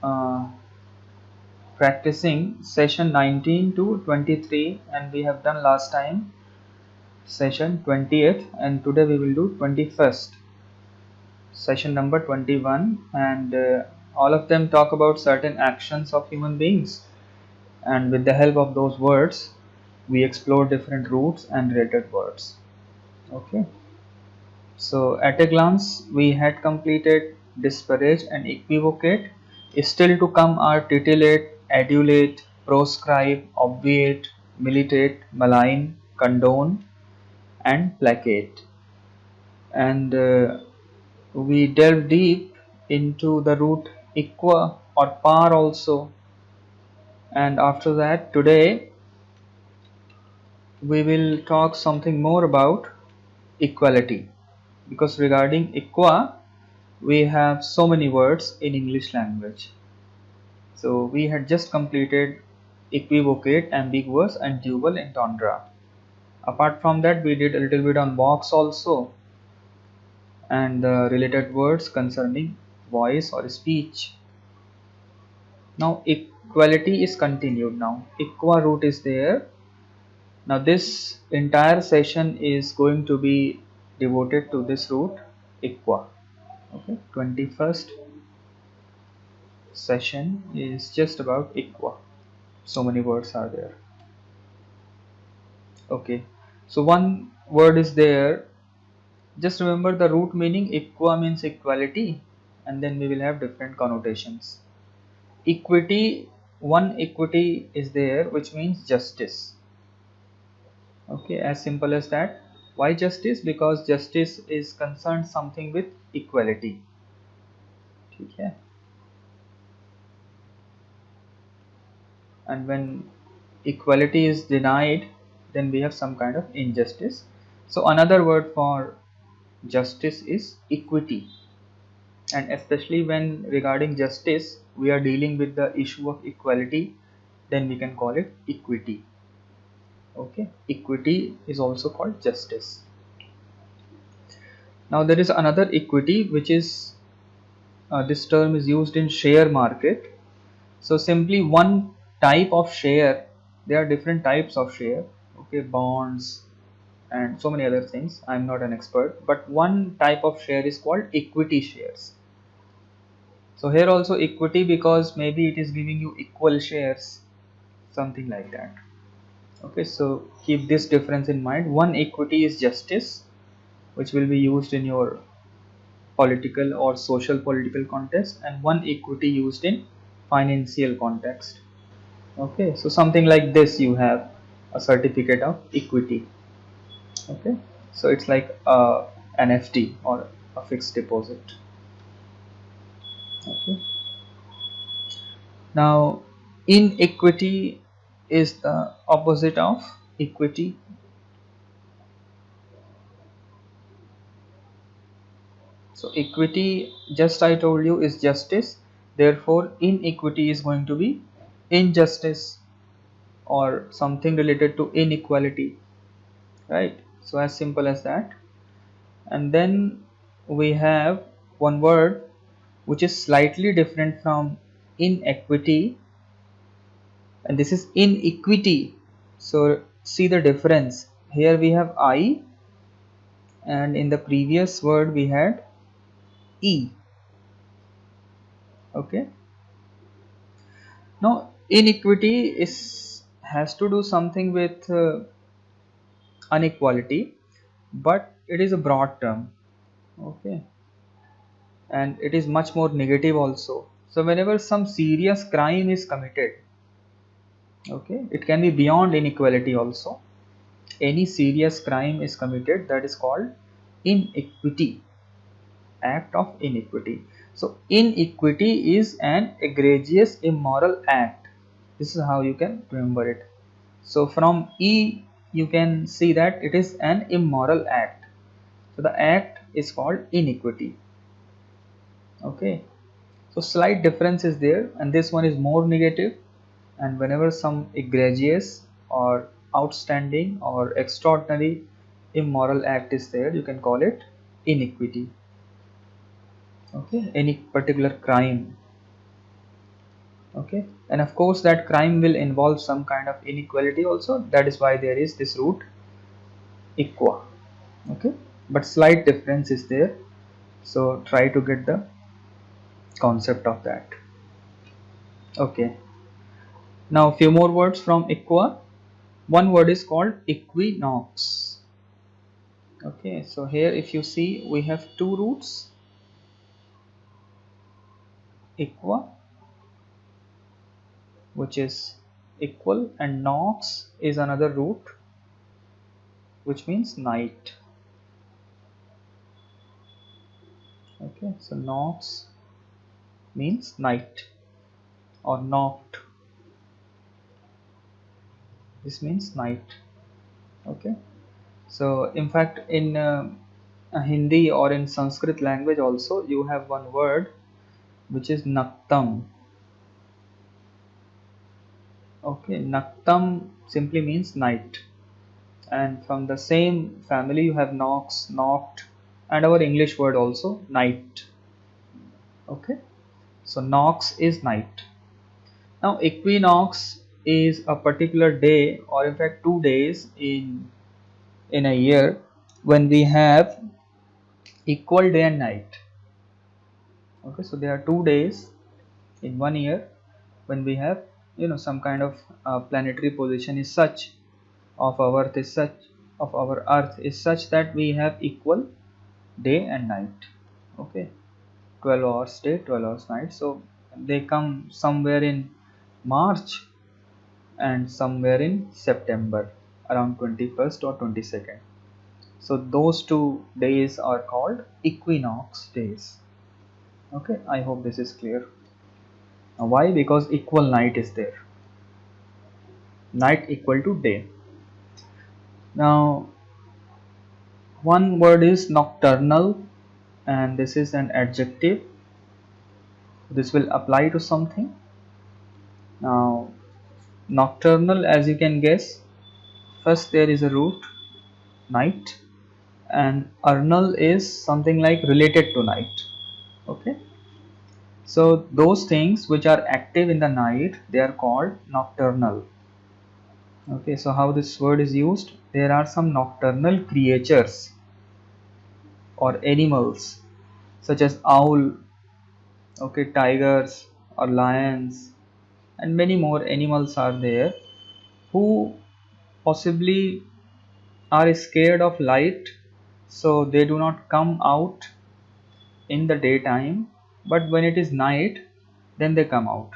uh, practicing session 19 to 23, and we have done last time session 20th, and today we will do 21st, session number 21, and all of them talk about certain actions of human beings, and with the help of those words we explore different roots and related words. Okay, so at a glance we had completed disparage and equivocate. Still to come are titillate, adulate, proscribe, obviate, militate, malign, condone, and placate. And we delve deep into the root equa or par also. And after that, today we will talk something more about equality, because regarding equa we have so many words in English language. So we had just completed equivocate, ambiguous, and dual entendre. Apart from that, we did a little bit on vox also, and the related words concerning voice or speech. Now equality is continued. Now equa root is there. Now this entire session is going to be devoted to this root equa. Okay, 21st session is just about equa. So many words are there. Okay, so one word is there. Just remember the root meaning. Equa means equality, and then we will have different connotations. Equity, one equity is there, which means justice. Okay, as simple as that. Why justice? Because justice is concerned something with equality. Okay. And when equality is denied, then we have some kind of injustice. So another word for justice is equity, and especially when regarding justice we are dealing with the issue of equality, then we can call it equity. Okay, equity is also called justice. Now there is another equity, which is this term is used in share market. So simply one type of share, there are different types of share, okay, bonds and so many other things. I'm not an expert, but one type of share is called equity shares. So here also equity, because maybe it is giving you equal shares, something like that. Okay, so keep this difference in mind. One equity is justice, which will be used in your political or social political context, and one equity used in financial context. Okay, so something like this, you have a certificate of equity. Okay, so it's like a NFT or a fixed deposit. Okay, now inequity is the opposite of equity. So equity, just I told you, is justice, therefore inequity is going to be injustice or something related to inequality, right? So as simple as that. And then we have one word which is slightly different from inequity, and this is inequity. So see the difference. Here we have I, and in the previous word we had E. Okay, now inequity has to do something with inequality, but it is a broad term. Okay, and it is much more negative also. So whenever some serious crime is committed, okay, it can be beyond inequality also. Any serious crime is committed, that is called inequity, act of inequity. So inequity is an egregious immoral act. This is how you can remember it. So from E you can see that it is an immoral act. So the act is called inequity. Okay, so slight difference is there, and this one is more negative, and whenever some egregious or outstanding or extraordinary immoral act is there, you can call it inequity. Okay, any particular crime. Okay, and of course that crime will involve some kind of inequality also. That is why there is this root equa. Okay, but slight difference is there, so try to get the concept of that. Okay, now few more words from equa. One word is called equinox. Okay, so here if you see we have two roots, equa, which is equal, and nox is another root which means night. Okay, so nox means night or noct, this means night. Okay, so in fact in Hindi or in Sanskrit language also you have one word which is naktam. Okay, naktam simply means night, and from the same family you have nox, noct, and our English word also night. Okay, so nox is night. Now equinox is a particular day, or in fact 2 days in a year when we have equal day and night. Okay, so there are 2 days in 1 year when we have, some kind of planetary position is such of our earth is such that we have equal day and night. Okay, 12 hours day, 12 hours night. So they come somewhere in March and somewhere in September, around 21st or 22nd. So those 2 days are called equinox days. Okay, I hope this is clear. Now why? Because equal night is there, night equal to day. Now one word is nocturnal, and this is an adjective. This will apply to something. Now nocturnal, as you can guess, first there is a root night, and urnal is something like related to night. Okay, so those things which are active in the night, they are called nocturnal. Okay, so how this word is used? There are some nocturnal creatures or animals such as owl, okay, tigers or lions, and many more animals are there who possibly are scared of light, so they do not come out in the daytime, but when it is night then they come out.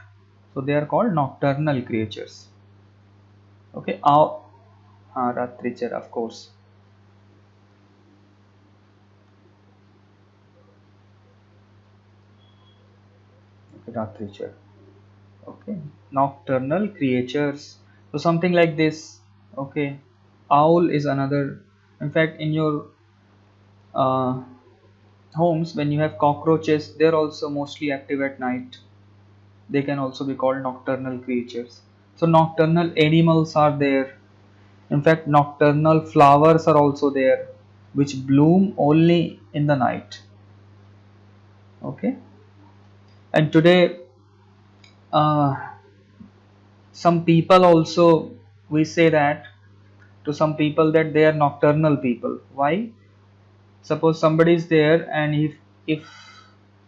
So they are called nocturnal creatures. Okay, ratrichar, of course. Okay, ratrichar. Okay, nocturnal creatures, so something like this. Okay, owl is another. In fact, in your uh, homes, when you have cockroaches, they're also mostly active at night. They can also be called nocturnal creatures. So nocturnal animals are there. In fact, nocturnal flowers are also there, which bloom only in the night. Okay, and today uh, some people also, we say that to some people that they are nocturnal people. Why? Suppose somebody is there, and if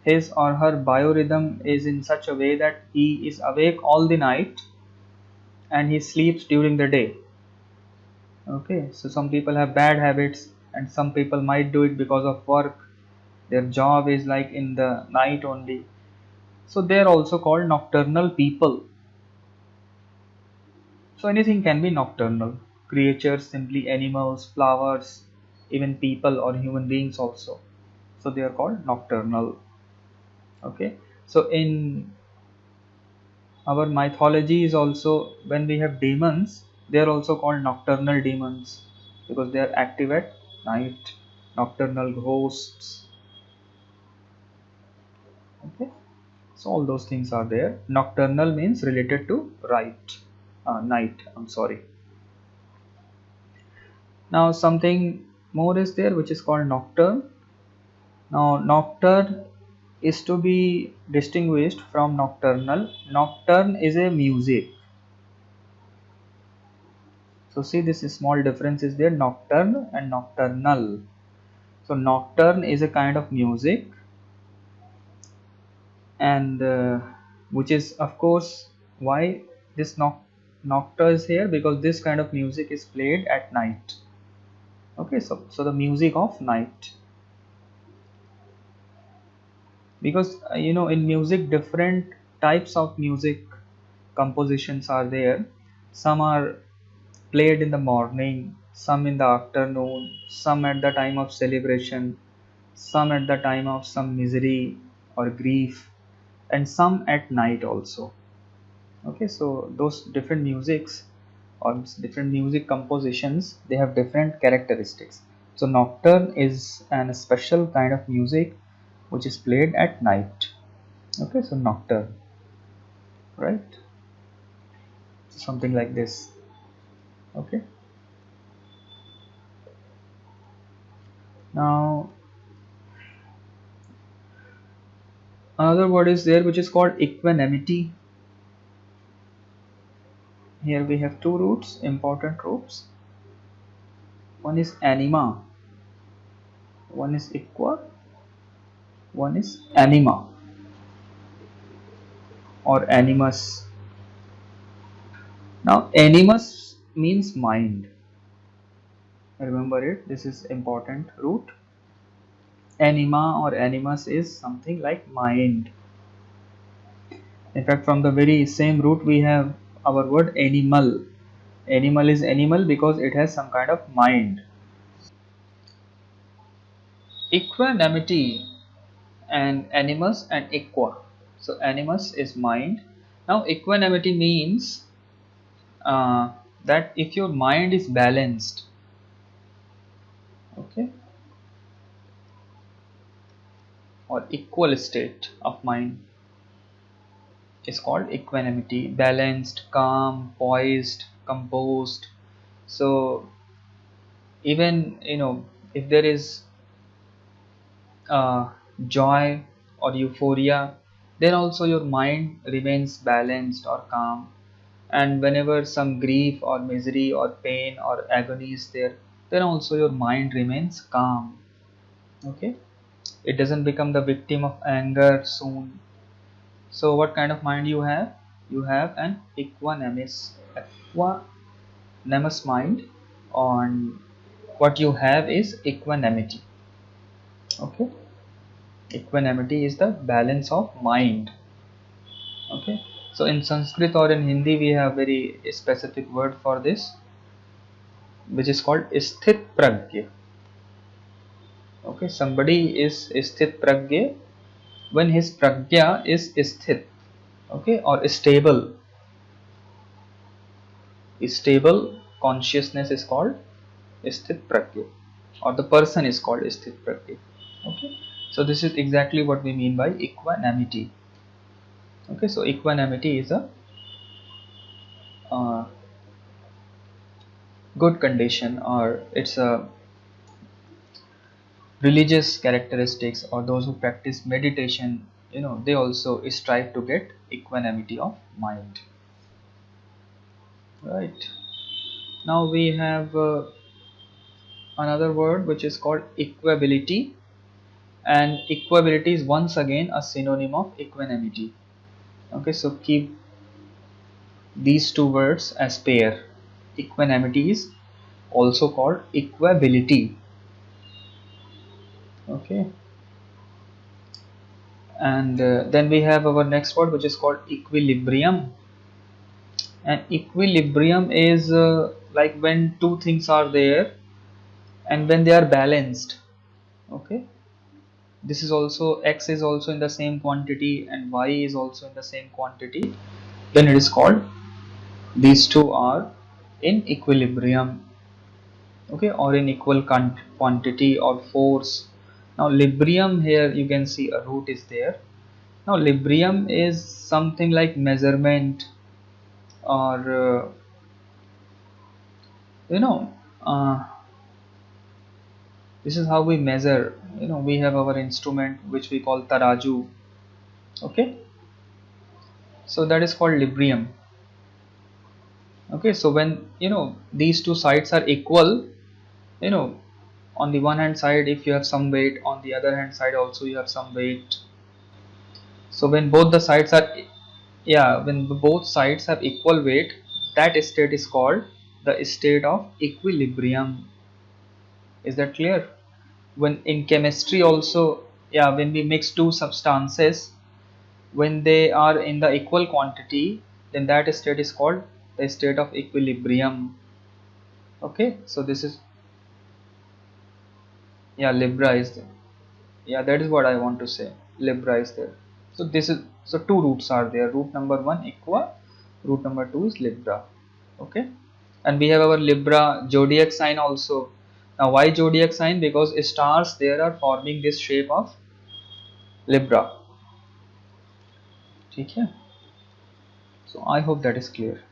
his or her biorhythm is in such a way that he is awake all the night and he sleeps during the day. Okay, so some people have bad habits, and some people might do it because of work. Their job is like in the night only, so they are also called nocturnal people. So anything can be nocturnal creatures, simply animals, flowers, even people or human beings also. So they are called nocturnal. Okay, so in our mythology is also, when we have demons, they are also called nocturnal demons because they are active at night. Nocturnal ghosts. Okay, so all those things are there. Nocturnal means related to night. I'm sorry. Now something more is there which is called nocturne. Now nocturne is to be distinguished from nocturnal. Nocturne is a music. So see, this small difference is there, nocturne and nocturnal. So nocturne is a kind of music, and which is of course why this nocturne is here, because this kind of music is played at night. Okay, so the music of night, because in music different types of music compositions are there. Some are played in the morning, some in the afternoon, some at the time of celebration, some at the time of some misery or grief, and some at night also. Okay, so those different musics or different music compositions, they have different characteristics. So nocturne is an special kind of music which is played at night. Okay, so nocturne, right? Something like this. Okay, now another word is there which is called equanimity. Here we have two roots, important roots. One is anima, one is equa, one is anima or animus. Now animus means mind. Remember it, this is important root. Anima or animus is something like mind. In fact, from the very same root we have our word animal. Animal is animal because it has some kind of mind. Equanimity and animus and equa. So animus is mind. Now equanimity means that if your mind is balanced, okay, or equal state of mind is called equanimity. Balanced, calm, poised, composed. So even if there is uh, joy or euphoria, then also your mind remains balanced or calm. And whenever some grief or misery or pain or agony is there, then also your mind remains calm. Okay, it doesn't become the victim of anger soon. So what kind of mind you have? You have an equanimous mind, and what you have is equanimity. Okay, equanimity is the balance of mind. Okay, so in Sanskrit or in Hindi we have very specific word for this, which is called sthit pragya. Okay, somebody is sthit pragya when his pragya is sthit. Okay, or stable consciousness is called sthit pragya, or the person is called sthit pragya. Okay, so this is exactly what we mean by equanimity. Okay, so equanimity is a uh, good condition, or it's a religious characteristics, or those who practice meditation, they also strive to get equanimity of mind, right? Now we have another word which is called equability, and equability is once again a synonym of equanimity. Okay, so keep these two words as pair. Equanimity is also called equability. Okay, and then we have our next word which is called equilibrium. And equilibrium is like when two things are there and when they are balanced. Okay, this is also, x is also in the same quantity and y is also in the same quantity, then it is called, these two are in equilibrium. Okay, or in equal quantity or force. Now librium, here you can see a root is there. Now librium is something like measurement, or you know uh, This is how we measure. We have our instrument which we call taraju. Okay, so that is called librium. Okay, so when these two sides are equal, you know on the one hand side if you have some weight, on the other hand side also you have some weight. So when both the sides are, yeah, when both sides have equal weight, that state is called the state of equilibrium. Is that clear? When in chemistry also, yeah, when we mix two substances, when they are in the equal quantity, then that state is called the state of equilibrium. Okay, so this is, yeah, libra is there. Yeah, that is what I want to say. Libra is there. So this is, so two roots are there. Root number one equa, root number two is libra. Okay, and we have our libra zodiac sign also. Now why zodiac sign? Because stars there are forming this shape of libra. Okay, so I hope that is clear.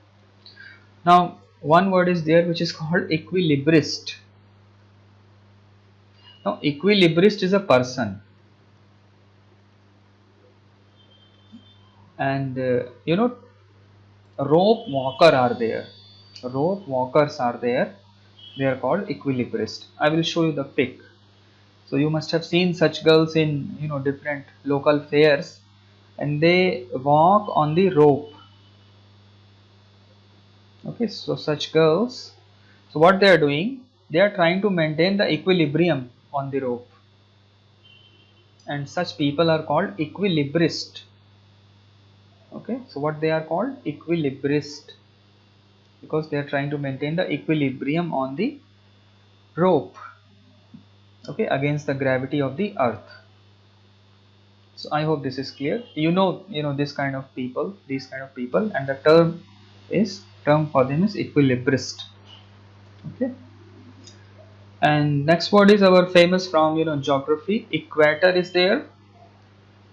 Now one word is there which is called equilibrist. Now equilibrist is a person, and rope walker are there. Rope walkers are there. They are called equilibrist. I will show you the pic. So you must have seen such girls in different local fairs, and they walk on the rope. Okay, so such girls, so what they are doing, they are trying to maintain the equilibrium on the rope, and such people are called equilibrist. Okay, so what they are called? Equilibrist, because they are trying to maintain the equilibrium on the rope, okay, against the gravity of the earth. So I hope this is clear. This kind of people, these kind of people, and the term for them is equilibrist. Okay, and next word is our famous from geography. Equator is there.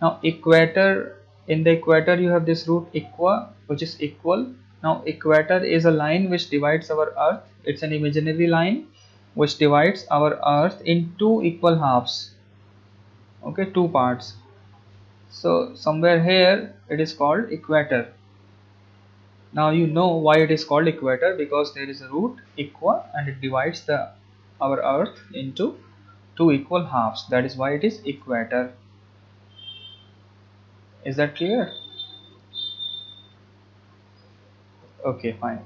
Now equator, in the equator you have this root equa, which is equal. Now equator is a line which divides our earth. It's an imaginary line which divides our earth in two equal halves. Okay, two parts. So somewhere here it is called equator. Now you know why it is called equator, because there is a root equa and it divides our earth into two equal halves. That is why it is equator. Is that clear? Okay, fine.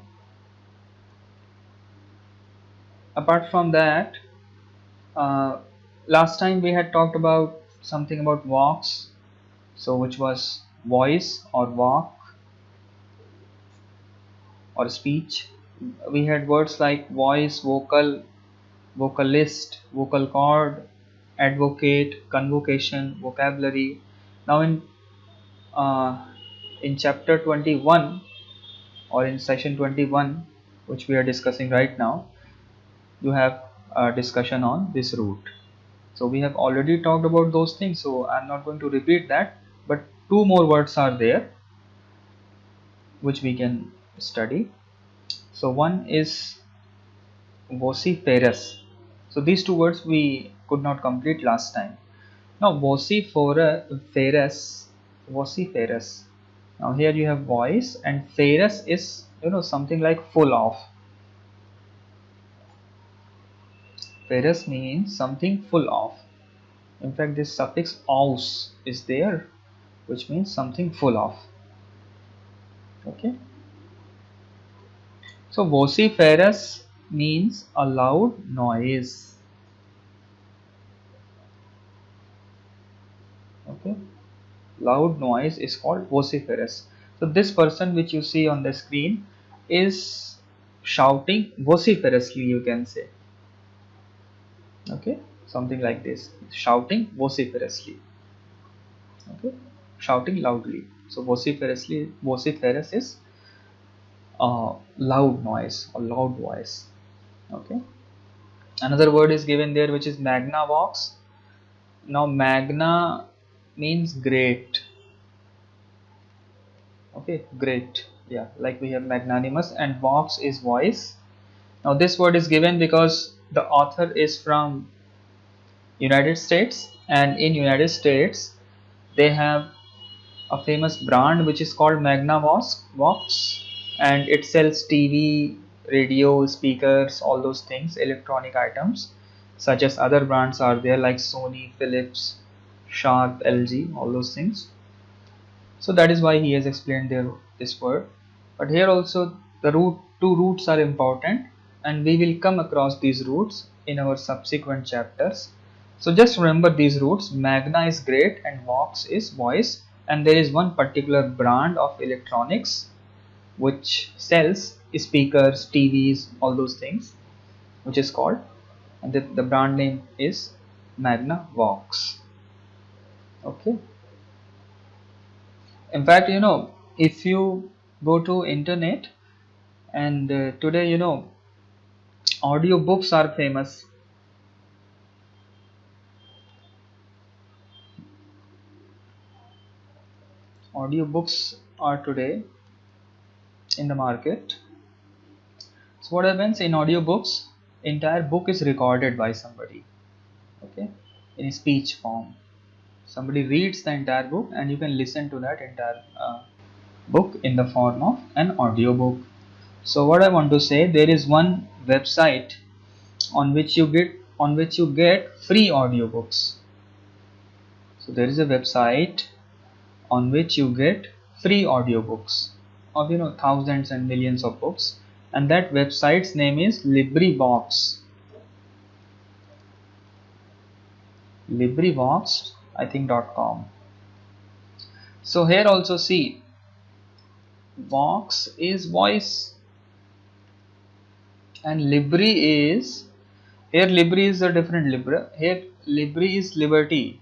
Apart from that, uh, last time we had talked about something about vox, so which was voice or walk or speech. We had words like voice, vocal, vocalist, vocal cord, advocate, convocation, vocabulary. Now uh, in chapter 21 or in session 21, which we are discussing right now, you have a discussion on this root. So we have already talked about those things, so I'm not going to repeat that, but two more words are there which we can study. So one is vociferous. So these two words we could not complete last time. Now vociferous, vociferous. Now here you have voice, and ferous is something like full of. Ferous means something full of. In fact, this suffix aus is there, which means something full of. Okay. So vociferous means a loud noise. Okay. Loud noise is called vociferous. So this person which you see on the screen is shouting vociferously, you can say. Okay, something like this, shouting vociferously. Okay, shouting loudly. So vociferous is loud noise or loud voice. Okay, another word is given there which is magnavox. Now magna means great. Okay, great. Yeah, like we have magnanimous, and vox is voice. Now this word is given because the author is from United States, and in United States they have a famous brand which is called Magnavox, and it sells TV, radio, speakers, all those things, electronic items, such as other brands are there like Sony, Philips, Sharp, LG, all those things. So that is why he has explained there this word. But here also the two roots are important, and we will come across these roots in our subsequent chapters. So just remember these roots: Magna is great and Vox is voice, and there is one particular brand of electronics which sells speakers, TVs, all those things, which is called, and the brand name is Magnavox. Okay. In fact, if you go to internet, and today, audio books are famous. Audio books are today in the market. So what happens in audio books? Entire book is recorded by somebody, okay, in speech form. Somebody reads the entire book, and you can listen to that entire book in the form of an audio book. So what I want to say, there is one website on which you get free audiobooks. So there is a website on which you get free audiobooks of thousands and millions of books, and that website's name is LibriVox, I think .com. So here also see, Vox is voice and Libri is, here Libri is a different Libra, here Libri is liberty.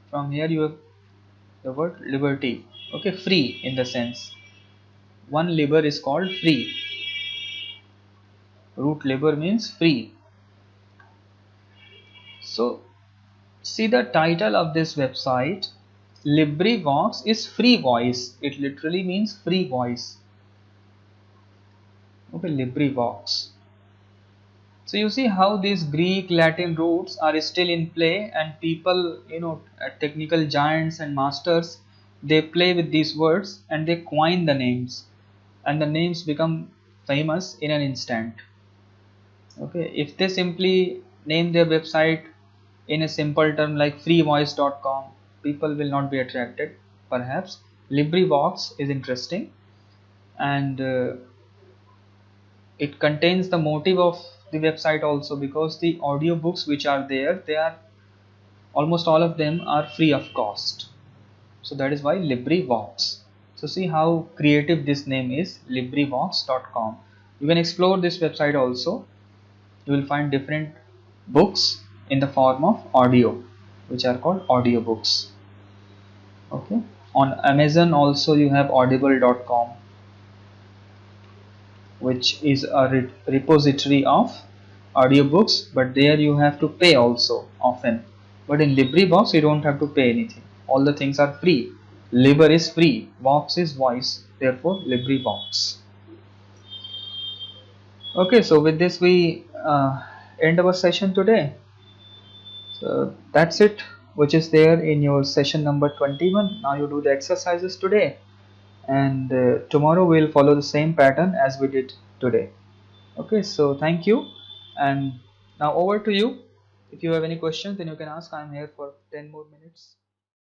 From here you have the word liberty, okay, free in the sense. One liber is called free. Root liber means free. So see the title of this website, LibriVox is free voice. It literally means free voice. Okay, LibriVox. So you see how these Greek, Latin roots are still in play, and people, technical giants and masters, they play with these words and they coin the names, and the names become famous in an instant. Okay, if they simply name their website in a simple term like freevoice.com, people will not be attracted. Perhaps LibriVox is interesting, and it contains the motive of the website also, because the audiobooks which are there, they are almost all of them are free of cost. So that is why LibriVox. So see how creative this name is, LibriVox.com. You can explore this website also. You will find different books in the form of audio, which are called audiobooks. Okay. On Amazon also you have audible.com, which is a repository of audiobooks, but there you have to pay also often. But in LibriVox you don't have to pay anything. All the things are free. Liber is free, Vox is voice, therefore LibriVox. Okay, so with this we end our session today. So that's it, which is there in your session number 21. Now you do the exercises today, and tomorrow we'll follow the same pattern as we did today. Okay, so thank you, and now over to you. If you have any questions, then you can ask. I'm here for 10 more minutes.